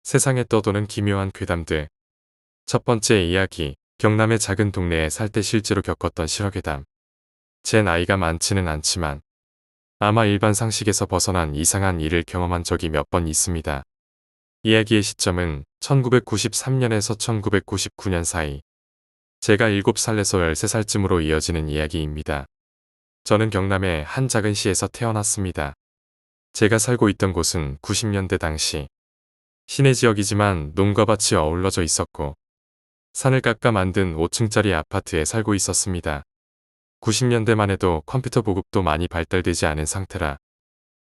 세상에 떠도는 기묘한 괴담들. 첫 번째 이야기, 경남의 작은 동네에 살 때 실제로 겪었던 실화괴담. 제 나이가 많지는 않지만 아마 일반 상식에서 벗어난 이상한 일을 경험한 적이 몇 번 있습니다. 이야기의 시점은 1993년에서 1999년 사이. 제가 7살에서 13살쯤으로 이어지는 이야기입니다. 저는 경남의 한 작은 시에서 태어났습니다. 제가 살고 있던 곳은 90년대 당시 시내 지역이지만 농가 밭이 어우러져 있었고 산을 깎아 만든 5층짜리 아파트에 살고 있었습니다. 90년대만 해도 컴퓨터 보급도 많이 발달되지 않은 상태라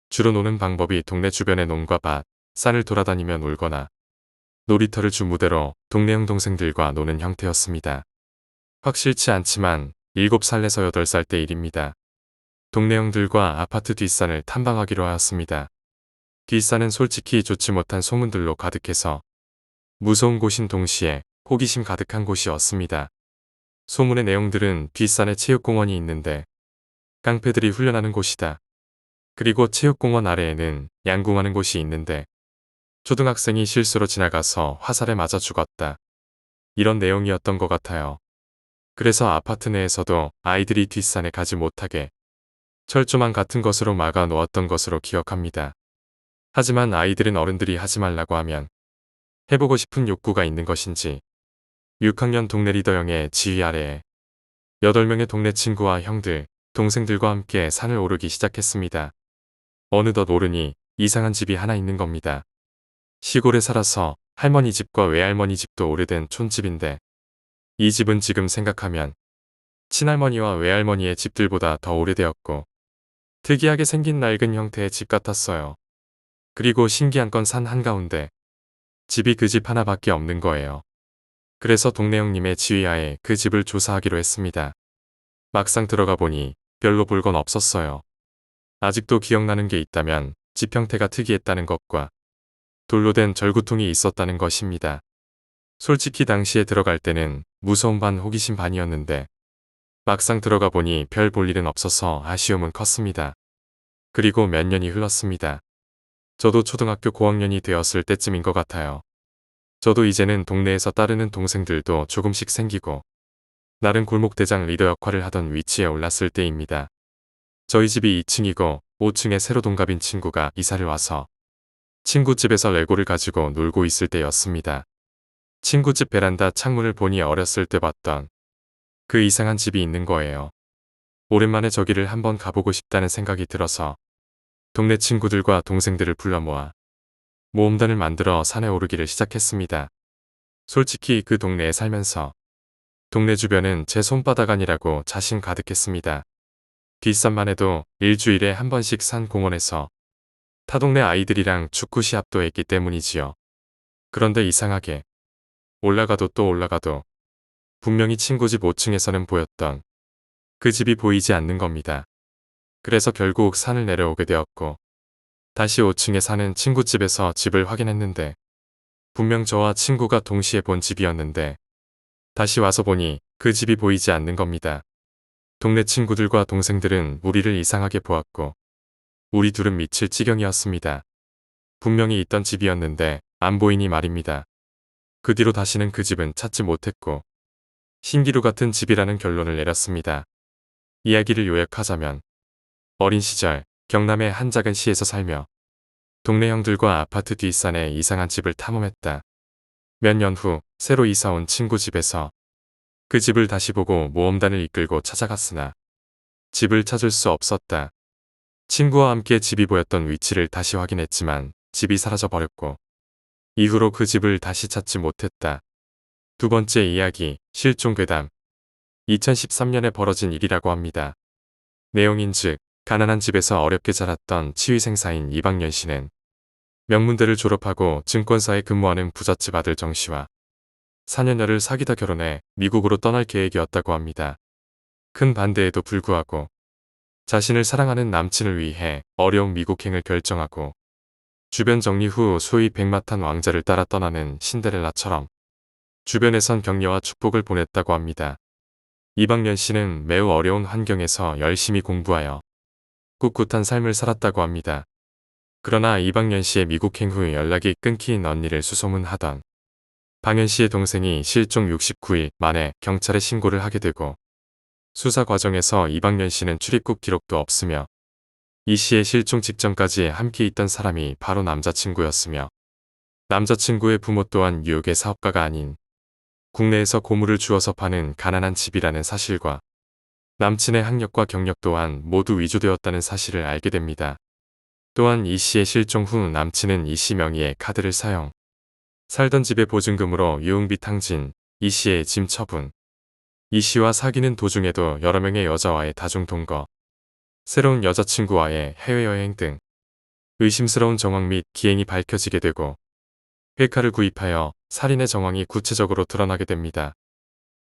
주로 노는 방법이 동네 주변의 농가 밭, 산을 돌아다니며 놀거나 놀이터를 주 무대로 동네형 동생들과 노는 형태였습니다. 확실치 않지만 7살에서 8살 때 일입니다. 동네 형들과 아파트 뒷산을 탐방하기로 하였습니다. 뒷산은 솔직히 좋지 못한 소문들로 가득해서 무서운 곳인 동시에 호기심 가득한 곳이었습니다. 소문의 내용들은 뒷산에 체육공원이 있는데 깡패들이 훈련하는 곳이다. 그리고 체육공원 아래에는 양궁하는 곳이 있는데 초등학생이 실수로 지나가서 화살에 맞아 죽었다. 이런 내용이었던 것 같아요. 그래서 아파트 내에서도 아이들이 뒷산에 가지 못하게 철조망 같은 것으로 막아 놓았던 것으로 기억합니다. 하지만 아이들은 어른들이 하지 말라고 하면 해보고 싶은 욕구가 있는 것인지 6학년 동네 리더 형의 지휘 아래에 8명의 동네 친구와 형들, 동생들과 함께 산을 오르기 시작했습니다. 어느덧 오르니 이상한 집이 하나 있는 겁니다. 시골에 살아서 할머니 집과 외할머니 집도 오래된 촌집인데 이 집은 지금 생각하면 친할머니와 외할머니의 집들보다 더 오래되었고 특이하게 생긴 낡은 형태의 집 같았어요. 그리고 신기한 건 산 한가운데 집이 그 집 하나밖에 없는 거예요. 그래서 동네 형님의 지휘하에 그 집을 조사하기로 했습니다. 막상 들어가 보니 별로 볼 건 없었어요. 아직도 기억나는 게 있다면 집 형태가 특이했다는 것과 돌로 된 절구통이 있었다는 것입니다. 솔직히 당시에 들어갈 때는 무서움 반 호기심 반이었는데 막상 들어가 보니 별 볼 일은 없어서 아쉬움은 컸습니다. 그리고 몇 년이 흘렀습니다. 저도 초등학교 고학년이 되었을 때쯤인 것 같아요. 저도 이제는 동네에서 따르는 동생들도 조금씩 생기고 나름 골목대장 리더 역할을 하던 위치에 올랐을 때입니다. 저희 집이 2층이고 5층에 새로 동갑인 친구가 이사를 와서 친구 집에서 레고를 가지고 놀고 있을 때였습니다. 친구 집 베란다 창문을 보니 어렸을 때 봤던 그 이상한 집이 있는 거예요. 오랜만에 저기를 한번 가보고 싶다는 생각이 들어서 동네 친구들과 동생들을 불러 모아 모험단을 만들어 산에 오르기를 시작했습니다. 솔직히 그 동네에 살면서 동네 주변은 제 손바닥 아니라고 자신 가득했습니다. 뒷산만 해도 일주일에 한 번씩 산 공원에서 타 동네 아이들이랑 축구 시합도 했기 때문이지요. 그런데 이상하게 올라가도 또 올라가도 분명히 친구 집 5층에서는 보였던 그 집이 보이지 않는 겁니다. 그래서 결국 산을 내려오게 되었고 다시 5층에 사는 친구 집에서 집을 확인했는데 분명 저와 친구가 동시에 본 집이었는데 다시 와서 보니 그 집이 보이지 않는 겁니다. 동네 친구들과 동생들은 우리를 이상하게 보았고 우리 둘은 미칠 지경이었습니다. 분명히 있던 집이었는데 안 보이니 말입니다. 그 뒤로 다시는 그 집은 찾지 못했고 신기루 같은 집이라는 결론을 내렸습니다. 이야기를 요약하자면 어린 시절 경남의 한 작은 시에서 살며 동네 형들과 아파트 뒷산에 이상한 집을 탐험했다. 몇 년 후 새로 이사 온 친구 집에서 그 집을 다시 보고 모험단을 이끌고 찾아갔으나 집을 찾을 수 없었다. 친구와 함께 집이 보였던 위치를 다시 확인했지만 집이 사라져 버렸고 이후로 그 집을 다시 찾지 못했다. 두 번째 이야기, 실종괴담. 2013년에 벌어진 일이라고 합니다. 내용인즉 가난한 집에서 어렵게 자랐던 치위생사인 이방년 씨는 명문대를 졸업하고 증권사에 근무하는 부잣집 아들 정 씨와 4년여를 사귀다 결혼해 미국으로 떠날 계획이었다고 합니다. 큰 반대에도 불구하고 자신을 사랑하는 남친을 위해 어려운 미국행을 결정하고 주변 정리 후 소위 백마탄 왕자를 따라 떠나는 신데렐라처럼 주변에선 격려와 축복을 보냈다고 합니다. 이방년 씨는 매우 어려운 환경에서 열심히 공부하여 꿋꿋한 삶을 살았다고 합니다. 그러나 이방연 씨의 미국행 후 연락이 끊긴 언니를 수소문하던 방연 씨의 동생이 실종 69일 만에 경찰에 신고를 하게 되고 수사 과정에서 이방연 씨는 출입국 기록도 없으며 이 씨의 실종 직전까지 함께 있던 사람이 바로 남자친구였으며 남자친구의 부모 또한 뉴욕의 사업가가 아닌 국내에서 고물을 주워서 파는 가난한 집이라는 사실과 남친의 학력과 경력 또한 모두 위조되었다는 사실을 알게 됩니다. 또한 이 씨의 실종 후 남친은 이 씨 명의의 카드를 사용, 살던 집의 보증금으로 유흥비 탕진, 이 씨의 짐 처분, 이 씨와 사귀는 도중에도 여러 명의 여자와의 다중 동거, 새로운 여자친구와의 해외여행 등 의심스러운 정황 및 기행이 밝혀지게 되고 회카를 구입하여 살인의 정황이 구체적으로 드러나게 됩니다.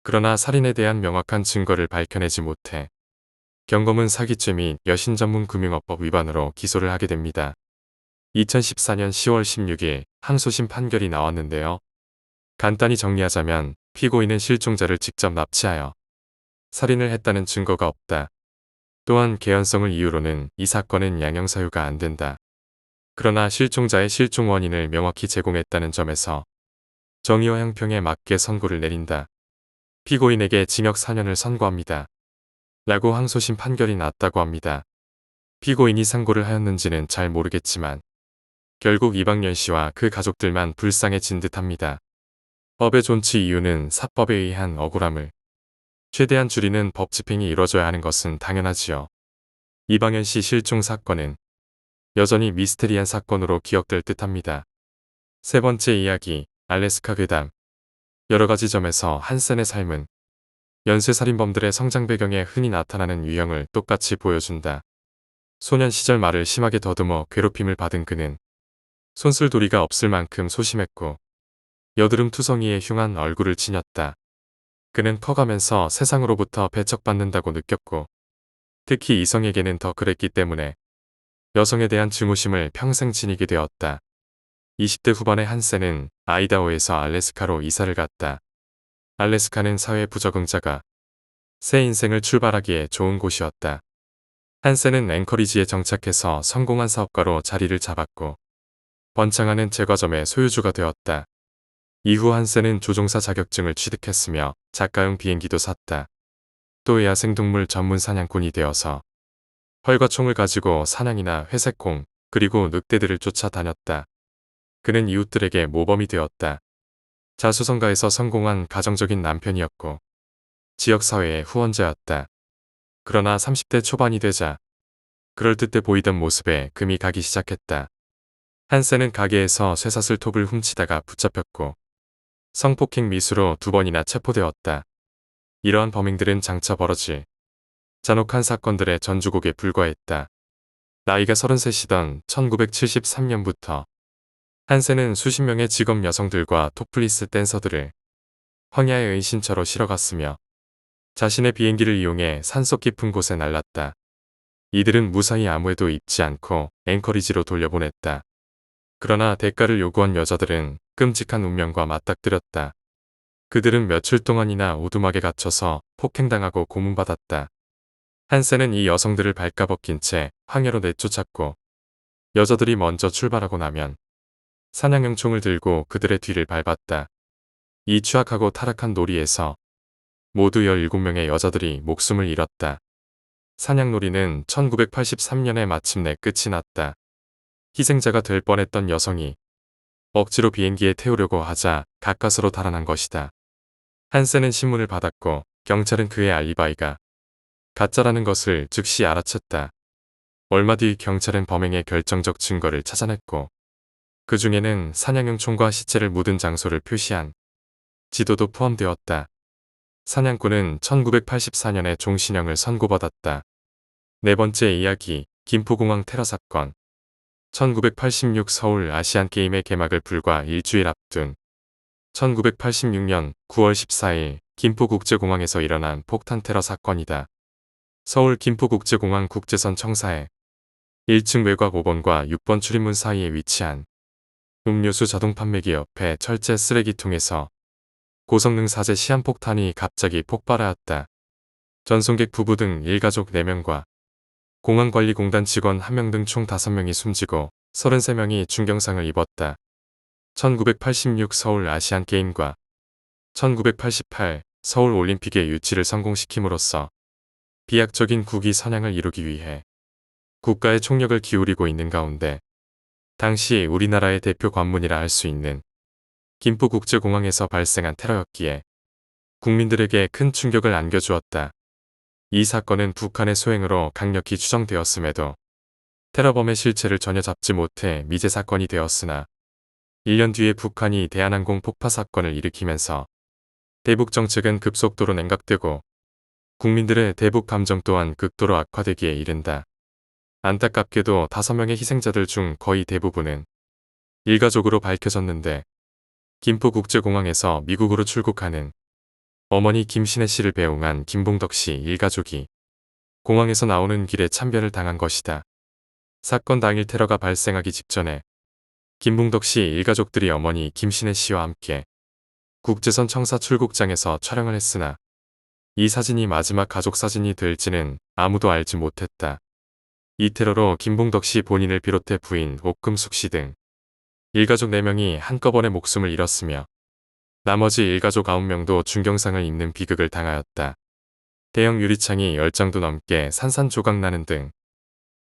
그러나 살인에 대한 명확한 증거를 밝혀내지 못해 경검은 사기죄 및 여신전문금융업법 위반으로 기소를 하게 됩니다. 2014년 10월 16일 항소심 판결이 나왔는데요. 간단히 정리하자면 피고인은 실종자를 직접 납치하여 살인을 했다는 증거가 없다. 또한 개연성을 이유로는 이 사건은 양형사유가 안 된다. 그러나 실종자의 실종 원인을 명확히 제공했다는 점에서 정의와 형평에 맞게 선고를 내린다. 피고인에게 징역 4년을 선고합니다. 라고 항소심 판결이 났다고 합니다. 피고인이 상고를 하였는지는 잘 모르겠지만 결국 이방연 씨와 그 가족들만 불쌍해진 듯합니다. 법의 존치 이유는 사법에 의한 억울함을 최대한 줄이는 법 집행이 이뤄져야 하는 것은 당연하지요. 이방연 씨 실종 사건은 여전히 미스테리한 사건으로 기억될 듯합니다. 세 번째 이야기, 알래스카 괴담. 여러 가지 점에서 한센의 삶은 연쇄살인범들의 성장 배경에 흔히 나타나는 유형을 똑같이 보여준다. 소년 시절 말을 심하게 더듬어 괴롭힘을 받은 그는 손쓸도리가 없을 만큼 소심했고 여드름 투성이에 흉한 얼굴을 지녔다. 그는 커가면서 세상으로부터 배척받는다고 느꼈고 특히 이성에게는 더 그랬기 때문에 여성에 대한 증오심을 평생 지니게 되었다. 20대 후반의 한센은 아이다호에서 알래스카로 이사를 갔다. 알래스카는 사회 부적응자가 새 인생을 출발하기에 좋은 곳이었다. 한센은 앵커리지에 정착해서 성공한 사업가로 자리를 잡았고 번창하는 제과점의 소유주가 되었다. 이후 한센은 조종사 자격증을 취득했으며 작가용 비행기도 샀다. 또 야생동물 전문 사냥꾼이 되어서 활과 총을 가지고 사냥이나 회색콩 그리고 늑대들을 쫓아다녔다. 그는 이웃들에게 모범이 되었다. 자수성가에서 성공한 가정적인 남편이었고 지역사회의 후원자였다. 그러나 30대 초반이 되자 그럴듯해 보이던 모습에 금이 가기 시작했다. 한센은 가게에서 쇠사슬 톱을 훔치다가 붙잡혔고 성폭행 미수로 2번이나 체포되었다. 이러한 범행들은 장차 벌어질 잔혹한 사건들의 전주곡에 불과했다. 나이가 33이던 1973년부터 한센은 수십 명의 직업 여성들과 토플리스 댄서들을 황야의 은신처로 실어갔으며 자신의 비행기를 이용해 산속 깊은 곳에 날랐다. 이들은 무사히 아무에도 입지 않고 앵커리지로 돌려보냈다. 그러나 대가를 요구한 여자들은 끔찍한 운명과 맞닥뜨렸다. 그들은 며칠 동안이나 오두막에 갇혀서 폭행당하고 고문받았다. 한센은 이 여성들을 발가벗긴 채 황야로 내쫓았고 여자들이 먼저 출발하고 나면 사냥용 총을 들고 그들의 뒤를 밟았다. 이 추악하고 타락한 놀이에서 모두 17명의 여자들이 목숨을 잃었다. 사냥놀이는 1983년에 마침내 끝이 났다. 희생자가 될 뻔했던 여성이 억지로 비행기에 태우려고 하자 가까스로 달아난 것이다. 한센은 신문을 받았고 경찰은 그의 알리바이가 가짜라는 것을 즉시 알아챘다. 얼마 뒤 경찰은 범행의 결정적 증거를 찾아냈고 그 중에는 사냥용 총과 시체를 묻은 장소를 표시한 지도도 포함되었다. 사냥꾼은 1984년에 종신형을 선고받았다. 네 번째 이야기, 김포공항 테러 사건. 1986 서울 아시안게임의 개막을 불과 일주일 앞둔 1986년 9월 14일 김포국제공항에서 일어난 폭탄 테러 사건이다. 서울 김포국제공항 국제선 청사에 1층 외곽 5번과 6번 출입문 사이에 위치한 음료수 자동 판매기 옆에 철제 쓰레기통에서 고성능 사제 시한폭탄이 갑자기 폭발하였다. 전송객 부부 등 일가족 4명과 공항관리공단 직원 1명 등 총 5명이 숨지고 33명이 중경상을 입었다. 1986 서울 아시안게임과 1988 서울 올림픽의 유치를 성공시킴으로써 비약적인 국위 선양을 이루기 위해 국가의 총력을 기울이고 있는 가운데 당시 우리나라의 대표 관문이라 할 수 있는 김포국제공항에서 발생한 테러였기에 국민들에게 큰 충격을 안겨주었다. 이 사건은 북한의 소행으로 강력히 추정되었음에도 테러범의 실체를 전혀 잡지 못해 미제 사건이 되었으나 1년 뒤에 북한이 대한항공 폭파 사건을 일으키면서 대북 정책은 급속도로 냉각되고 국민들의 대북 감정 또한 극도로 악화되기에 이른다. 안타깝게도 5명의 희생자들 중 거의 대부분은 일가족으로 밝혀졌는데 김포국제공항에서 미국으로 출국하는 어머니 김신혜 씨를 배웅한 김봉덕 씨 일가족이 공항에서 나오는 길에 참변을 당한 것이다. 사건 당일 테러가 발생하기 직전에 김봉덕 씨 일가족들이 어머니 김신혜 씨와 함께 국제선 청사 출국장에서 촬영을 했으나 이 사진이 마지막 가족 사진이 될지는 아무도 알지 못했다. 이 테러로 김봉덕 씨 본인을 비롯해 부인 옥금숙 씨 등 일가족 4명이 한꺼번에 목숨을 잃었으며 나머지 일가족 9명도 중경상을 입는 비극을 당하였다. 대형 유리창이 10장도 넘게 산산조각나는 등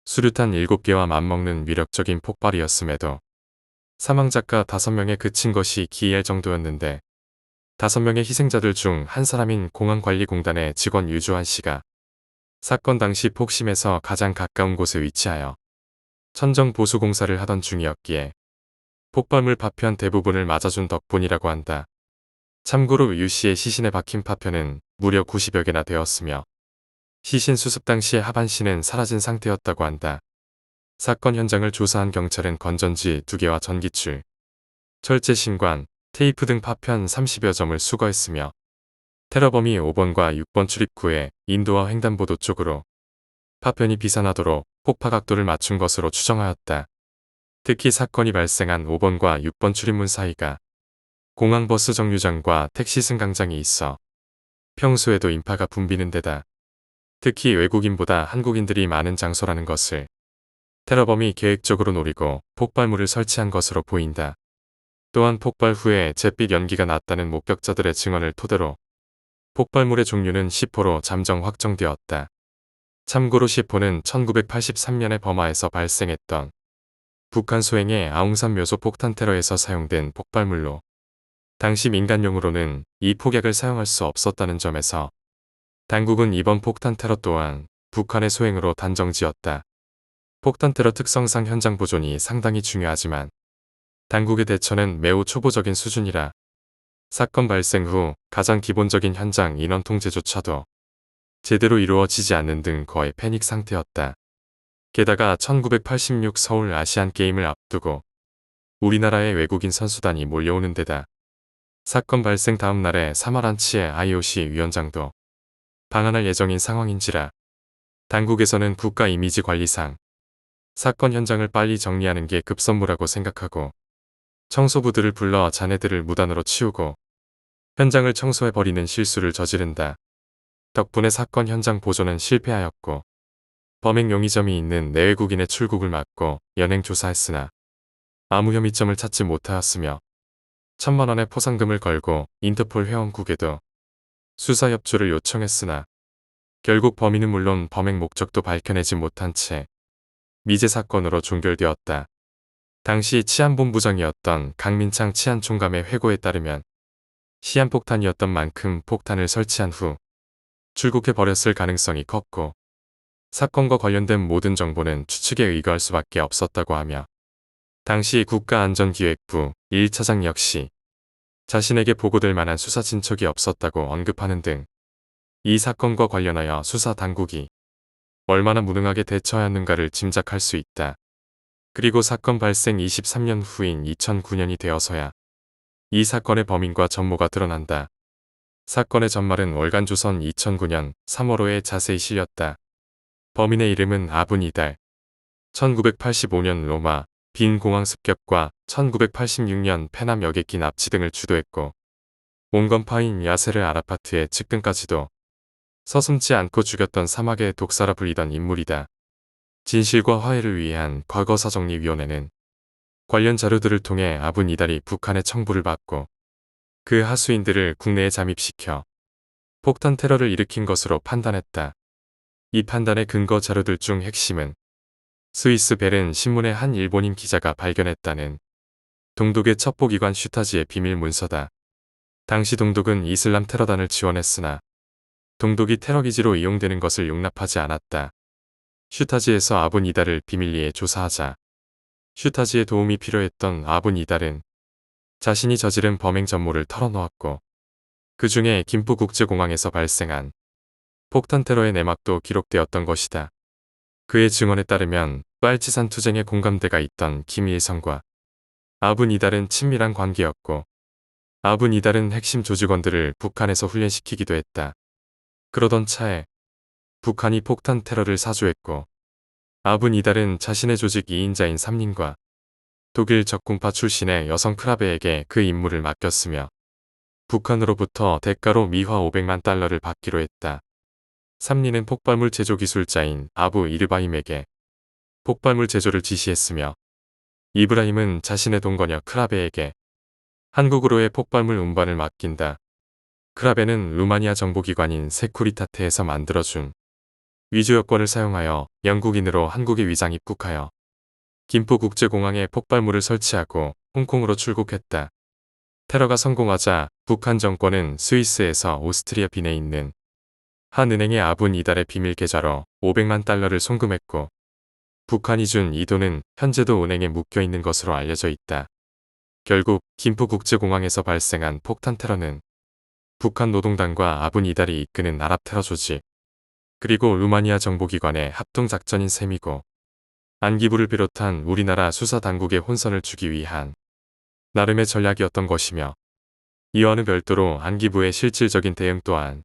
수류탄 7개와 맞먹는 위력적인 폭발이었음에도 사망자가 5명에 그친 것이 기이할 정도였는데 5명의 희생자들 중 한 사람인 공항관리공단의 직원 유주환 씨가 사건 당시 폭심에서 가장 가까운 곳에 위치하여 천정 보수 공사를 하던 중이었기에 폭발물 파편 대부분을 맞아준 덕분이라고 한다. 참고로 유 씨의 시신에 박힌 파편은 무려 90여 개나 되었으며 시신 수습 당시에 하반신은 사라진 상태였다고 한다. 사건 현장을 조사한 경찰은 건전지 2개와 전기줄, 철제 신관, 테이프 등 파편 30여 점을 수거했으며 테러범이 5번과 6번 출입구에 인도와 횡단보도 쪽으로 파편이 비산하도록 폭파 각도를 맞춘 것으로 추정하였다. 특히 사건이 발생한 5번과 6번 출입문 사이가 공항버스 정류장과 택시 승강장이 있어 평소에도 인파가 붐비는 데다 특히 외국인보다 한국인들이 많은 장소라는 것을 테러범이 계획적으로 노리고 폭발물을 설치한 것으로 보인다. 또한 폭발 후에 잿빛 연기가 났다는 목격자들의 증언을 토대로 폭발물의 종류는 C4로 잠정 확정되었다. 참고로 C4는 1983년에 버마에서 발생했던 북한 소행의 아웅산 묘소 폭탄 테러에서 사용된 폭발물로 당시 민간용으로는 이 폭약을 사용할 수 없었다는 점에서 당국은 이번 폭탄 테러 또한 북한의 소행으로 단정지었다. 폭탄 테러 특성상 현장 보존이 상당히 중요하지만 당국의 대처는 매우 초보적인 수준이라 사건 발생 후 가장 기본적인 현장 인원 통제조차도 제대로 이루어지지 않는 등 거의 패닉 상태였다. 게다가 1986 서울 아시안게임을 앞두고 우리나라의 외국인 선수단이 몰려오는 데다 사건 발생 다음 날에 사마란치의 IOC 위원장도 방한할 예정인 상황인지라 당국에서는 국가 이미지 관리상 사건 현장을 빨리 정리하는 게 급선무라고 생각하고 청소부들을 불러 자네들을 무단으로 치우고 현장을 청소해버리는 실수를 저지른다. 덕분에 사건 현장 보존은 실패하였고 범행 용의점이 있는 내외국인의 출국을 막고 연행 조사했으나 아무 혐의점을 찾지 못하였으며 1,000만 원의 포상금을 걸고 인터폴 회원국에도 수사 협조를 요청했으나 결국 범인은 물론 범행 목적도 밝혀내지 못한 채 미제 사건으로 종결되었다. 당시 치안본부장이었던 강민창 치안총감의 회고에 따르면 시한폭탄이었던 만큼 폭탄을 설치한 후 출국해버렸을 가능성이 컸고 사건과 관련된 모든 정보는 추측에 의거할 수밖에 없었다고 하며 당시 국가안전기획부 1차장 역시 자신에게 보고될 만한 수사 진척이 없었다고 언급하는 등 이 사건과 관련하여 수사 당국이 얼마나 무능하게 대처하였는가를 짐작할 수 있다. 그리고 사건 발생 23년 후인 2009년이 되어서야 이 사건의 범인과 전모가 드러난다. 사건의 전말은 월간조선 2009년 3월호에 자세히 실렸다. 범인의 이름은 아분 이달. 1985년 로마 빈 공항 습격과 1986년 페남 여객기 납치 등을 주도했고 온건파인 야세르 아라파트의 측근까지도 서슴지 않고 죽였던 사막의 독사라 불리던 인물이다. 진실과 화해를 위한 과거사정리위원회는 관련 자료들을 통해 아분 이달이 북한의 청부를 받고 그 하수인들을 국내에 잠입시켜 폭탄 테러를 일으킨 것으로 판단했다. 이 판단의 근거 자료들 중 핵심은 스위스 베른 신문의 한 일본인 기자가 발견했다는 동독의 첩보기관 슈타지의 비밀 문서다. 당시 동독은 이슬람 테러단을 지원했으나 동독이 테러기지로 이용되는 것을 용납하지 않았다. 슈타지에서 아분 이달을 비밀리에 조사하자 슈타지의 도움이 필요했던 아분 이달은 자신이 저지른 범행 전모를 털어놓았고 그 중에 김포국제공항에서 발생한 폭탄 테러의 내막도 기록되었던 것이다. 그의 증언에 따르면 빨치산 투쟁에 공감대가 있던 김일성과 아분 이달은 친밀한 관계였고 아분 이달은 핵심 조직원들을 북한에서 훈련시키기도 했다. 그러던 차에 북한이 폭탄 테러를 사주했고 아분 이달은 자신의 조직 2인자인 삼린과 독일 적군파 출신의 여성 크라베에게 그 임무를 맡겼으며 북한으로부터 대가로 미화 500만 달러를 받기로 했다. 삼린은 폭발물 제조 기술자인 아부 이르바임에게 폭발물 제조를 지시했으며 이브라임은 자신의 동거녀 크라베에게 한국으로의 폭발물 운반을 맡긴다. 크라베는 루마니아 정보기관인 세쿠리타테에서 만들어준 위조 여권을 사용하여 영국인으로 한국에 위장 입국하여 김포국제공항에 폭발물을 설치하고 홍콩으로 출국했다. 테러가 성공하자 북한 정권은 스위스에서 오스트리아 빈에 있는 한 은행의 아분 이달의 비밀 계좌로 500만 달러를 송금했고 북한이 준 이 돈은 현재도 은행에 묶여 있는 것으로 알려져 있다. 결국 김포국제공항에서 발생한 폭탄 테러는 북한 노동당과 아분 이달이 이끄는 아랍 테러 조직 그리고 루마니아 정보기관의 합동작전인 셈이고 안기부를 비롯한 우리나라 수사당국의 혼선을 주기 위한 나름의 전략이었던 것이며 이와는 별도로 안기부의 실질적인 대응 또한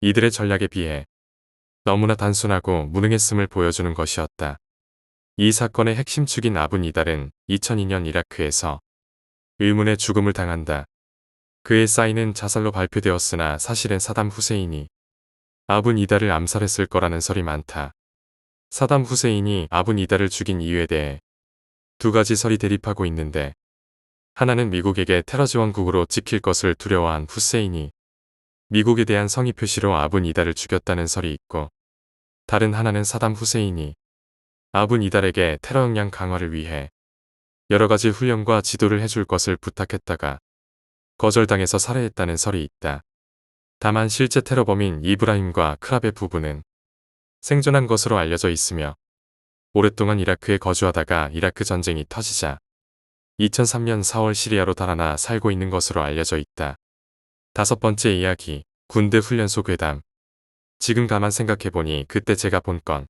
이들의 전략에 비해 너무나 단순하고 무능했음을 보여주는 것이었다. 이 사건의 핵심 축인 아분 이달은 2002년 이라크에서 의문의 죽음을 당한다. 그의 사인은 자살로 발표되었으나 사실은 사담 후세인이 아분 이달을 암살했을 거라는 설이 많다. 사담 후세인이 아분 이달을 죽인 이유에 대해 두 가지 설이 대립하고 있는데 하나는 미국에게 테러 지원국으로 찍힐 것을 두려워한 후세인이 미국에 대한 성의 표시로 아분 이달을 죽였다는 설이 있고 다른 하나는 사담 후세인이 아분 이달에게 테러 역량 강화를 위해 여러 가지 훈련과 지도를 해줄 것을 부탁했다가 거절당해서 살해했다는 설이 있다. 다만 실제 테러범인 이브라임과 크라베 부부는 생존한 것으로 알려져 있으며 오랫동안 이라크에 거주하다가 이라크 전쟁이 터지자 2003년 4월 시리아로 달아나 살고 있는 것으로 알려져 있다. 다섯 번째 이야기, 군대 훈련소 괴담. 지금 가만 생각해보니 그때 제가 본 건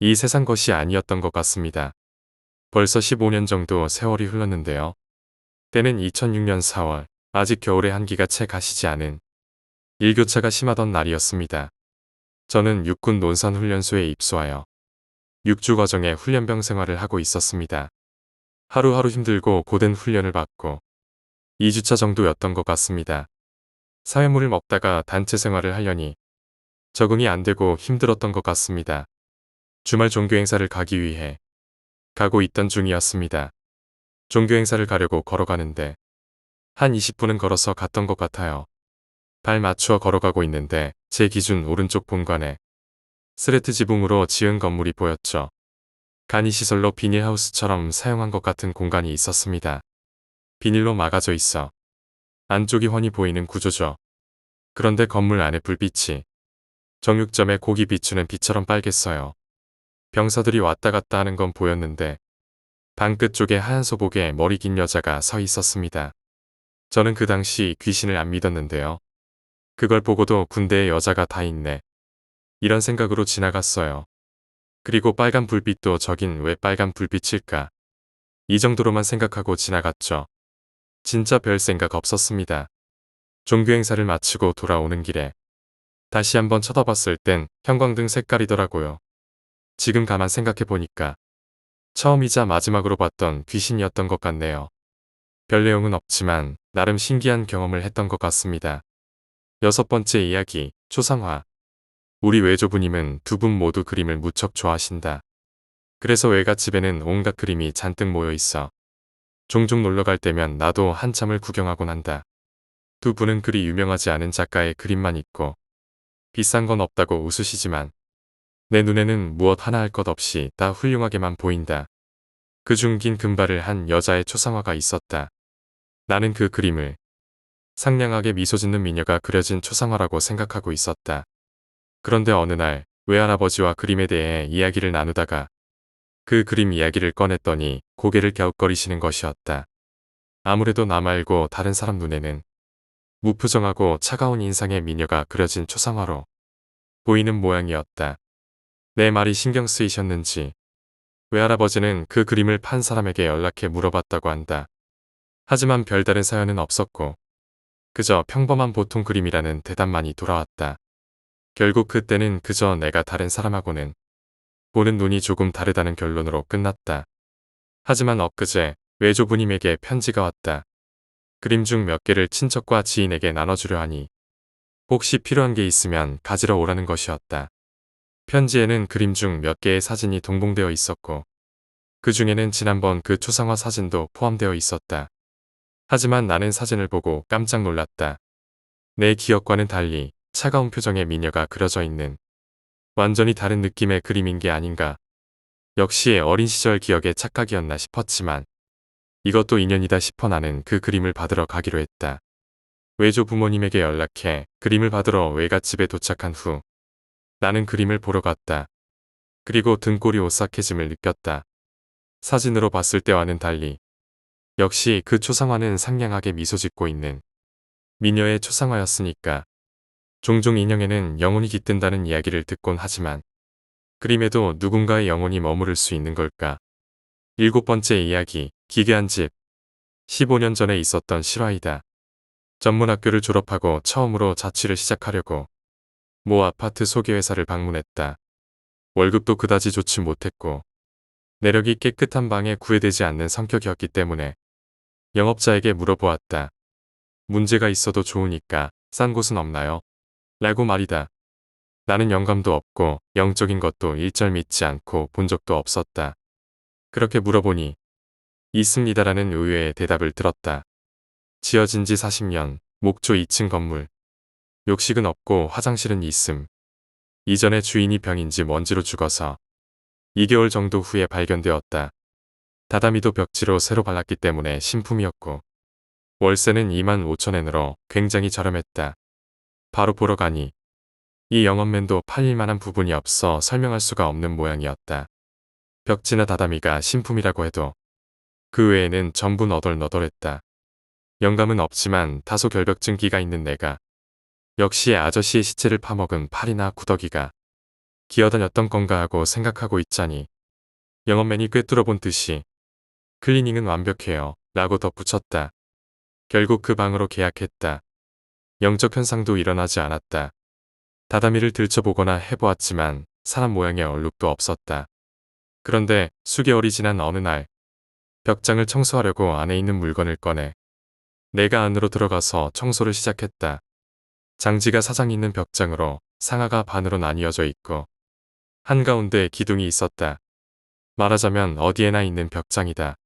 이 세상 것이 아니었던 것 같습니다. 벌써 15년 정도 세월이 흘렀는데요. 때는 2006년 4월, 아직 겨울의 한기가 채 가시지 않은 일교차가 심하던 날이었습니다. 저는 육군 논산훈련소에 입소하여 6주 과정의 훈련병 생활을 하고 있었습니다. 하루하루 힘들고 고된 훈련을 받고 2주차 정도였던 것 같습니다. 사회물을 먹다가 단체 생활을 하려니 적응이 안 되고 힘들었던 것 같습니다. 주말 종교행사를 가기 위해 가고 있던 중이었습니다. 종교행사를 가려고 걸어가는데 한 20분은 걸어서 갔던 것 같아요. 발 맞추어 걸어가고 있는데 제 기준 오른쪽 본관에 스레트 지붕으로 지은 건물이 보였죠. 간이시설로 비닐하우스처럼 사용한 것 같은 공간이 있었습니다. 비닐로 막아져 있어 안쪽이 훤히 보이는 구조죠. 그런데 건물 안에 불빛이 정육점에 고기 비추는 빛처럼 빨갰어요. 병사들이 왔다 갔다 하는 건 보였는데 방 끝쪽에 하얀 소복에 머리 긴 여자가 서 있었습니다. 저는 그 당시 귀신을 안 믿었는데요. 그걸 보고도 군대에 여자가 다 있네. 이런 생각으로 지나갔어요. 그리고 빨간 불빛도 저긴 왜 빨간 불빛일까? 이 정도로만 생각하고 지나갔죠. 진짜 별 생각 없었습니다. 종교행사를 마치고 돌아오는 길에 다시 한번 쳐다봤을 땐 형광등 색깔이더라고요. 지금 가만 생각해보니까 처음이자 마지막으로 봤던 귀신이었던 것 같네요. 별 내용은 없지만 나름 신기한 경험을 했던 것 같습니다. 여섯 번째 이야기, 초상화. 우리 외조부님은 두 분 모두 그림을 무척 좋아하신다. 그래서 외갓집에는 온갖 그림이 잔뜩 모여 있어 종종 놀러갈 때면 나도 한참을 구경하곤 한다. 두 분은 그리 유명하지 않은 작가의 그림만 있고 비싼 건 없다고 웃으시지만 내 눈에는 무엇 하나 할 것 없이 다 훌륭하게만 보인다. 그중 긴 금발을 한 여자의 초상화가 있었다. 나는 그 그림을 상냥하게 미소 짓는 미녀가 그려진 초상화라고 생각하고 있었다. 그런데 어느 날 외할아버지와 그림에 대해 이야기를 나누다가 그 그림 이야기를 꺼냈더니 고개를 갸웃거리시는 것이었다. 아무래도 나 말고 다른 사람 눈에는 무표정하고 차가운 인상의 미녀가 그려진 초상화로 보이는 모양이었다. 내 말이 신경 쓰이셨는지 외할아버지는 그 그림을 판 사람에게 연락해 물어봤다고 한다. 하지만 별다른 사연은 없었고 그저 평범한 보통 그림이라는 대답만이 돌아왔다. 결국 그때는 그저 내가 다른 사람하고는 보는 눈이 조금 다르다는 결론으로 끝났다. 하지만 엊그제 외조부님에게 편지가 왔다. 그림 중 몇 개를 친척과 지인에게 나눠주려 하니 혹시 필요한 게 있으면 가지러 오라는 것이었다. 편지에는 그림 중 몇 개의 사진이 동봉되어 있었고 그 중에는 지난번 그 초상화 사진도 포함되어 있었다. 하지만 나는 사진을 보고 깜짝 놀랐다. 내 기억과는 달리 차가운 표정의 미녀가 그려져 있는 완전히 다른 느낌의 그림인 게 아닌가. 역시 어린 시절 기억의 착각이었나 싶었지만 이것도 인연이다 싶어 나는 그 그림을 받으러 가기로 했다. 외조 부모님에게 연락해 그림을 받으러 외갓집에 도착한 후 나는 그림을 보러 갔다. 그리고 등골이 오싹해짐을 느꼈다. 사진으로 봤을 때와는 달리 역시 그 초상화는 상냥하게 미소 짓고 있는 미녀의 초상화였으니까. 종종 인형에는 영혼이 깃든다는 이야기를 듣곤 하지만 그림에도 누군가의 영혼이 머무를 수 있는 걸까? 7번째 이야기, 기괴한 집. 15년 전에 있었던 실화이다. 전문학교를 졸업하고 처음으로 자취를 시작하려고 모 아파트 소개회사를 방문했다. 월급도 그다지 좋지 못했고 내력이 깨끗한 방에 구애되지 않는 성격이었기 때문에 영업자에게 물어보았다. 문제가 있어도 좋으니까 싼 곳은 없나요? 라고 말이다. 나는 영감도 없고 영적인 것도 일절 믿지 않고 본 적도 없었다. 그렇게 물어보니 있습니다라는 의외의 대답을 들었다. 지어진 지 40년, 목조 2층 건물. 욕실은 없고 화장실은 있음. 이전에 주인이 병인지 먼지로 죽어서 2개월 정도 후에 발견되었다. 다다미도 벽지로 새로 발랐기 때문에 신품이었고 월세는 25,000엔으로 굉장히 저렴했다. 바로 보러 가니 이 영업맨도 팔릴 만한 부분이 없어 설명할 수가 없는 모양이었다. 벽지나 다다미가 신품이라고 해도 그 외에는 전부 너덜너덜했다. 영감은 없지만 다소 결벽증기가 있는 내가 역시 아저씨의 시체를 파먹은 팔이나 구더기가 기어다녔던 건가 하고 생각하고 있자니 영업맨이 꿰뚫어본 듯이 클리닝은 완벽해요 라고 덧붙였다. 결국 그 방으로 계약했다. 영적 현상도 일어나지 않았다. 다다미를 들춰보거나 해보았지만 사람 모양의 얼룩도 없었다. 그런데 수개월이 지난 어느 날 벽장을 청소하려고 안에 있는 물건을 꺼내 내가 안으로 들어가서 청소를 시작했다. 장지가 사장 있는 벽장으로 상하가 반으로 나뉘어져 있고 한가운데 기둥이 있었다. 말하자면 어디에나 있는 벽장이다.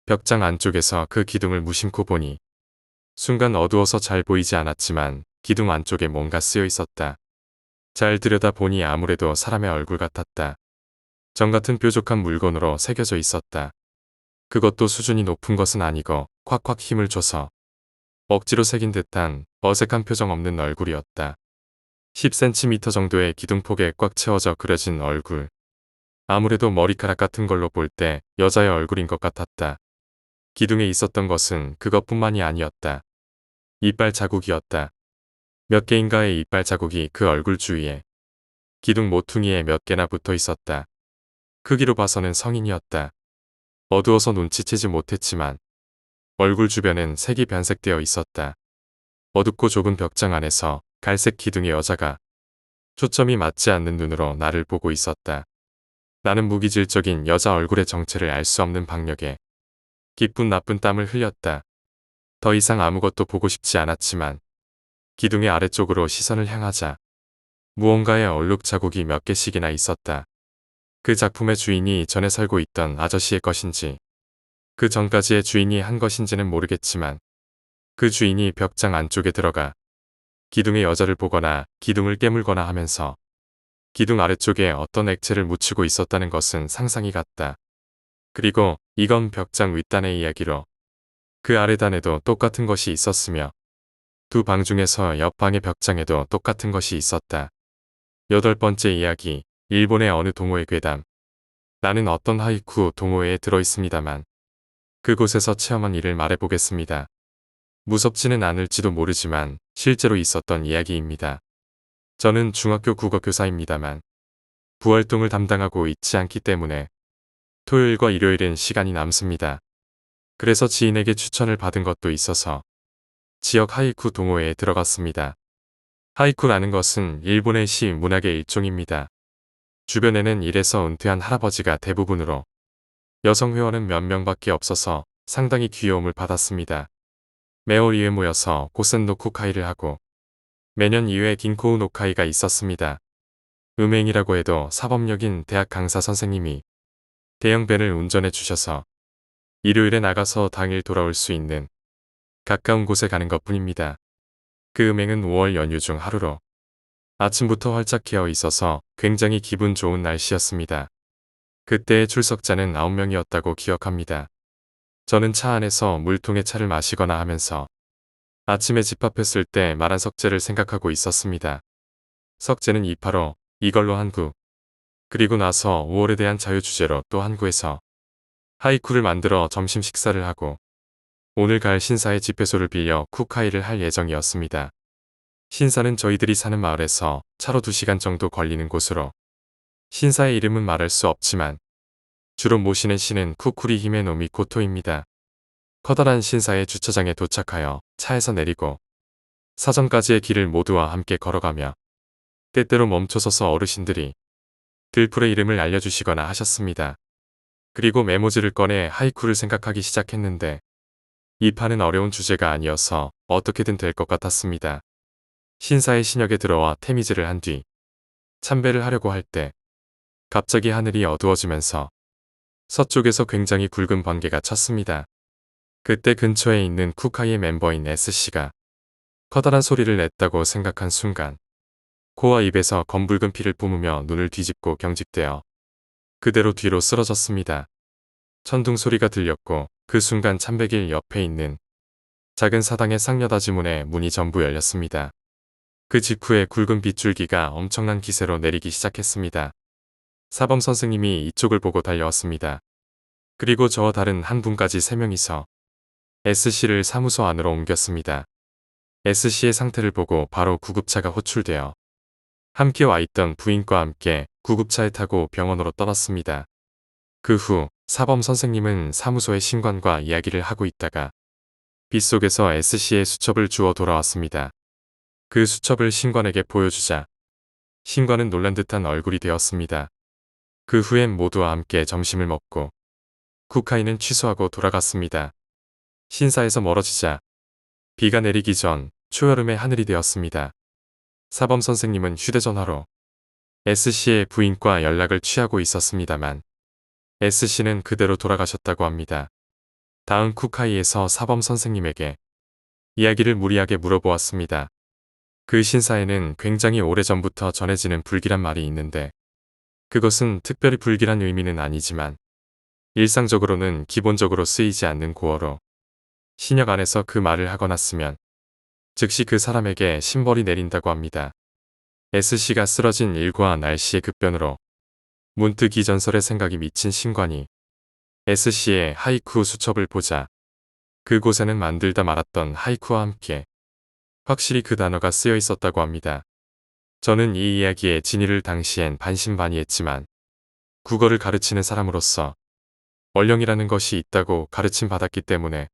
벽장 안쪽에서 그 기둥을 무심코 보니 순간 어두워서 잘 보이지 않았지만 기둥 안쪽에 뭔가 쓰여 있었다. 잘 들여다보니 아무래도 사람의 얼굴 같았다. 정 같은 뾰족한 물건으로 새겨져 있었다. 그것도 수준이 높은 것은 아니고 콱콱 힘을 줘서 억지로 새긴 듯한 어색한 표정 없는 얼굴이었다. 10cm 정도의 기둥폭에 꽉 채워져 그려진 얼굴. 아무래도 머리카락 같은 걸로 볼 때 여자의 얼굴인 것 같았다. 기둥에 있었던 것은 그것뿐만이 아니었다. 이빨 자국이었다. 몇 개인가의 이빨 자국이 그 얼굴 주위에 기둥 모퉁이에 몇 개나 붙어 있었다. 크기로 봐서는 성인이었다. 어두워서 눈치채지 못했지만 얼굴 주변엔 색이 변색되어 있었다. 어둡고 좁은 벽장 안에서 갈색 기둥의 여자가 초점이 맞지 않는 눈으로 나를 보고 있었다. 나는 무기질적인 여자 얼굴의 정체를 알 수 없는 박력에 기쁜 나쁜 땀을 흘렸다. 더 이상 아무것도 보고 싶지 않았지만 기둥의 아래쪽으로 시선을 향하자 무언가의 얼룩 자국이 몇 개씩이나 있었다. 그 작품의 주인이 전에 살고 있던 아저씨의 것인지 그 전까지의 주인이 한 것인지는 모르겠지만 그 주인이 벽장 안쪽에 들어가 기둥의 여자를 보거나 기둥을 깨물거나 하면서 기둥 아래쪽에 어떤 액체를 묻히고 있었다는 것은 상상이 갔다. 그리고 이건 벽장 윗단의 이야기로 그 아래단에도 똑같은 것이 있었으며 두 방 중에서 옆방의 벽장에도 똑같은 것이 있었다. 8번째 이야기, 일본의 어느 동호회 괴담. 나는 어떤 하이쿠 동호회에 들어있습니다만 그곳에서 체험한 일을 말해보겠습니다. 무섭지는 않을지도 모르지만 실제로 있었던 이야기입니다. 저는 중학교 국어교사입니다만 부활동을 담당하고 있지 않기 때문에 토요일과 일요일은 시간이 남습니다. 그래서 지인에게 추천을 받은 것도 있어서 지역 하이쿠 동호회에 들어갔습니다. 하이쿠라는 것은 일본의 시 문학의 일종입니다. 주변에는 일에서 은퇴한 할아버지가 대부분으로 여성 회원은 몇 명밖에 없어서 상당히 귀여움을 받았습니다. 매월 2회 모여서 고센 노쿠카이를 하고 매년 2회 긴코우 노카이가 있었습니다. 음행이라고 해도 사법역인 대학 강사 선생님이 대형 밴을 운전해 주셔서 일요일에 나가서 당일 돌아올 수 있는 가까운 곳에 가는 것뿐입니다. 그 음행은 5월 연휴 중 하루로 아침부터 활짝 깨어 있어서 굉장히 기분 좋은 날씨였습니다. 그때의 출석자는 9명이었다고 기억합니다. 저는 차 안에서 물통에 차를 마시거나 하면서 아침에 집합했을 때 말한 석재를 생각하고 있었습니다. 석재는 285, 이걸로 한 구. 그리고 나서 5월에 대한 자유 주제로 또 한 구에서 하이쿠를 만들어 점심 식사를 하고 오늘 갈 신사의 집회소를 빌려 쿠카이를 할 예정이었습니다. 신사는 저희들이 사는 마을에서 차로 2시간 정도 걸리는 곳으로 신사의 이름은 말할 수 없지만 주로 모시는 신은 쿠쿠리 히메노 미코토입니다. 커다란 신사의 주차장에 도착하여 차에서 내리고 사정까지의 길을 모두와 함께 걸어가며 때때로 멈춰서서 어르신들이 들풀의 이름을 알려주시거나 하셨습니다. 그리고 메모지를 꺼내 하이쿠를 생각하기 시작했는데 이 판은 어려운 주제가 아니어서 어떻게든 될 것 같았습니다. 신사의 신역에 들어와 태미즈를 한 뒤 참배를 하려고 할 때 갑자기 하늘이 어두워지면서 서쪽에서 굉장히 굵은 번개가 쳤습니다. 그때 근처에 있는 쿠카이의 멤버인 S씨가 커다란 소리를 냈다고 생각한 순간 코와 입에서 검붉은 피를 뿜으며 눈을 뒤집고 경직되어 그대로 뒤로 쓰러졌습니다. 천둥 소리가 들렸고 그 순간 참배길 옆에 있는 작은 사당의 쌍여다지문의 문이 전부 열렸습니다. 그 직후에 굵은 빗줄기가 엄청난 기세로 내리기 시작했습니다. 사범 선생님이 이쪽을 보고 달려왔습니다. 그리고 저와 다른 한 분까지 3명이서 S씨를 사무소 안으로 옮겼습니다. S씨의 상태를 보고 바로 구급차가 호출되어 함께 와 있던 부인과 함께 구급차에 타고 병원으로 떠났습니다. 그 후 사범 선생님은 사무소의 신관과 이야기를 하고 있다가 빗속에서 S씨의 수첩을 주워 돌아왔습니다. 그 수첩을 신관에게 보여주자 신관은 놀란 듯한 얼굴이 되었습니다. 그 후엔 모두와 함께 점심을 먹고 쿠카이는 취소하고 돌아갔습니다. 신사에서 멀어지자 비가 내리기 전 초여름의 하늘이 되었습니다. 사범 선생님은 휴대전화로 S씨의 부인과 연락을 취하고 있었습니다만 S씨는 그대로 돌아가셨다고 합니다. 다음 쿠카이에서 사범 선생님에게 이야기를 무리하게 물어보았습니다. 그 신사에는 굉장히 오래전부터 전해지는 불길한 말이 있는데 그것은 특별히 불길한 의미는 아니지만 일상적으로는 기본적으로 쓰이지 않는 고어로 신역 안에서 그 말을 하거나 쓰면 즉시 그 사람에게 신벌이 내린다고 합니다. S씨가 쓰러진 일과 날씨의 급변으로 문득 이 전설의 생각이 미친 신관이 S씨의 하이쿠 수첩을 보자 그곳에는 만들다 말았던 하이쿠와 함께 확실히 그 단어가 쓰여 있었다고 합니다. 저는 이 이야기의 진위를 당시엔 반신반의했지만 국어를 가르치는 사람으로서 원령이라는 것이 있다고 가르침 받았기 때문에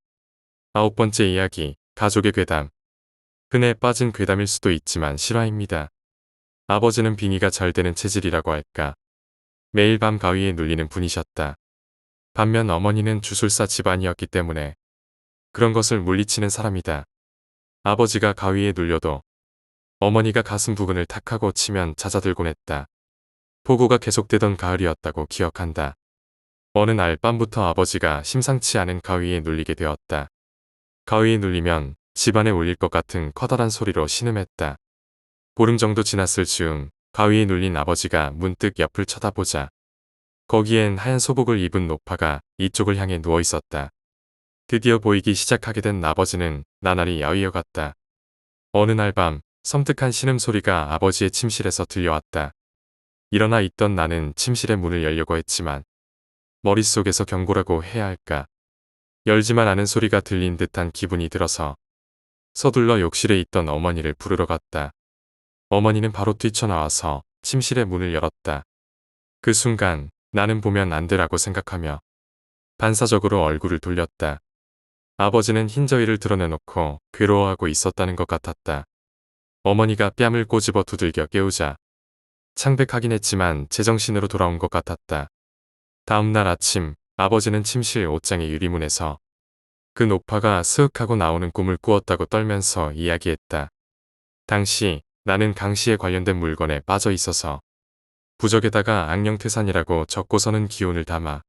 9번째 이야기, 가족의 괴담. 흔해 빠진 괴담일 수도 있지만 실화입니다. 아버지는 빙의가 잘 되는 체질이라고 할까. 매일 밤 가위에 눌리는 분이셨다. 반면 어머니는 주술사 집안이었기 때문에 그런 것을 물리치는 사람이다. 아버지가 가위에 눌려도 어머니가 가슴 부분을 탁 하고 치면 잦아들곤 했다. 폭우가 계속되던 가을이었다고 기억한다. 어느 날 밤부터 아버지가 심상치 않은 가위에 눌리게 되었다. 가위에 눌리면 집안에 울릴 것 같은 커다란 소리로 신음했다. 보름 정도 지났을 즈음 가위에 눌린 아버지가 문득 옆을 쳐다보자 거기엔 하얀 소복을 입은 노파가 이쪽을 향해 누워 있었다. 드디어 보이기 시작하게 된 아버지는 나날이 야위어갔다. 어느 날 밤 섬뜩한 신음소리가 아버지의 침실에서 들려왔다. 일어나 있던 나는 침실의 문을 열려고 했지만 머릿속에서 경고라고 해야 할까. 열지만 않은 소리가 들린 듯한 기분이 들어서 서둘러 욕실에 있던 어머니를 부르러 갔다. 어머니는 바로 뛰쳐나와서 침실의 문을 열었다. 그 순간 나는 보면 안 되라고 생각하며 반사적으로 얼굴을 돌렸다. 아버지는 흰저위를 드러내놓고 괴로워하고 있었다는 것 같았다. 어머니가 뺨을 꼬집어 두들겨 깨우자 창백하긴 했지만 제정신으로 돌아온 것 같았다. 다음 날 아침 아버지는 침실 옷장의 유리문에서 그 노파가 스윽하고 나오는 꿈을 꾸었다고 떨면서 이야기했다. 당시 나는 강씨에 관련된 물건에 빠져 있어서 부적에다가 악령퇴산이라고 적고서는 기운을 담아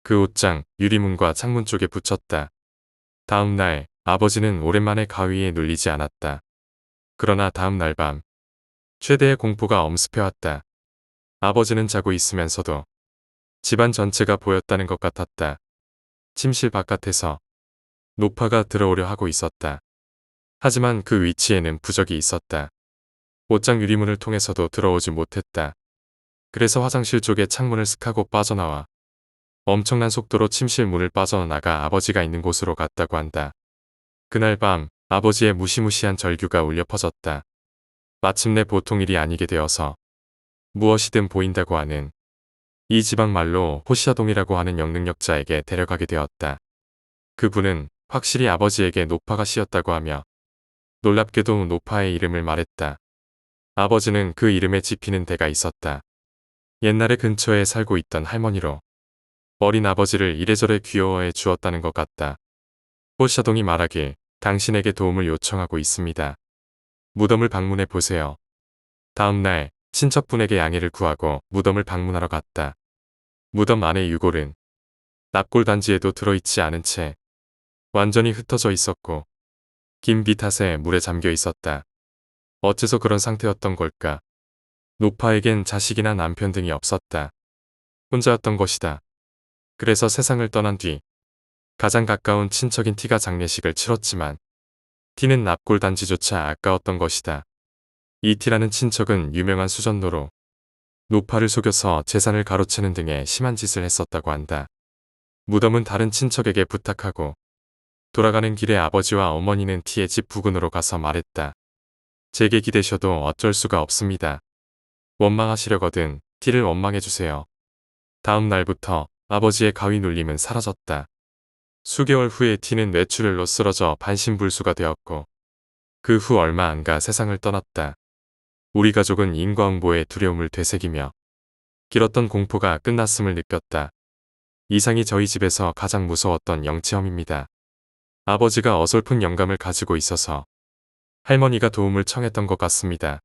그 옷장 유리문과 창문 쪽에 붙였다. 다음 날 아버지는 오랜만에 가위에 눌리지 않았다. 그러나 다음 날 밤 최대의 공포가 엄습해왔다. 아버지는 자고 있으면서도 집안 전체가 보였다는 것 같았다. 침실 바깥에서 노파가 들어오려 하고 있었다. 하지만 그 위치에는 부적이 있었다. 옷장 유리문을 통해서도 들어오지 못했다. 그래서 화장실 쪽에 창문을 슥 하고 빠져나와 엄청난 속도로 침실 문을 빠져나가 아버지가 있는 곳으로 갔다고 한다. 그날 밤 아버지의 무시무시한 절규가 울려 퍼졌다. 마침내 보통 일이 아니게 되어서 무엇이든 보인다고 하는 이 지방 말로 호시아동이라고 하는 영능력자에게 데려가게 되었다. 그분은 확실히 아버지에게 노파가 씌었다고 하며 놀랍게도 노파의 이름을 말했다. 아버지는 그 이름에 집히는 데가 있었다. 옛날에 근처에 살고 있던 할머니로 어린 아버지를 이래저래 귀여워해 주었다는 것 같다. 호시아동이 말하길 당신에게 도움을 요청하고 있습니다. 무덤을 방문해 보세요. 다음 날 친척분에게 양해를 구하고 무덤을 방문하러 갔다. 무덤 안의 유골은 납골 단지에도 들어있지 않은 채 완전히 흩어져 있었고 긴 비탓에 물에 잠겨 있었다. 어째서 그런 상태였던 걸까? 노파에겐 자식이나 남편 등이 없었다. 혼자였던 것이다. 그래서 세상을 떠난 뒤 가장 가까운 친척인 티가 장례식을 치렀지만 티는 납골 단지조차 아까웠던 것이다. 이 티라는 친척은 유명한 수전노로 노파를 속여서 재산을 가로채는 등의 심한 짓을 했었다고 한다. 무덤은 다른 친척에게 부탁하고 돌아가는 길에 아버지와 어머니는 티의 집 부근으로 가서 말했다. 제게 기대셔도 어쩔 수가 없습니다. 원망하시려거든 티를 원망해주세요. 다음 날부터 아버지의 가위 눌림은 사라졌다. 수개월 후에 티는 뇌출혈로 쓰러져 반신불수가 되었고 그 후 얼마 안 가 세상을 떠났다. 우리 가족은 인과응보의 두려움을 되새기며 길었던 공포가 끝났음을 느꼈다. 이상이 저희 집에서 가장 무서웠던 영체험입니다. 아버지가 어설픈 영감을 가지고 있어서 할머니가 도움을 청했던 것 같습니다.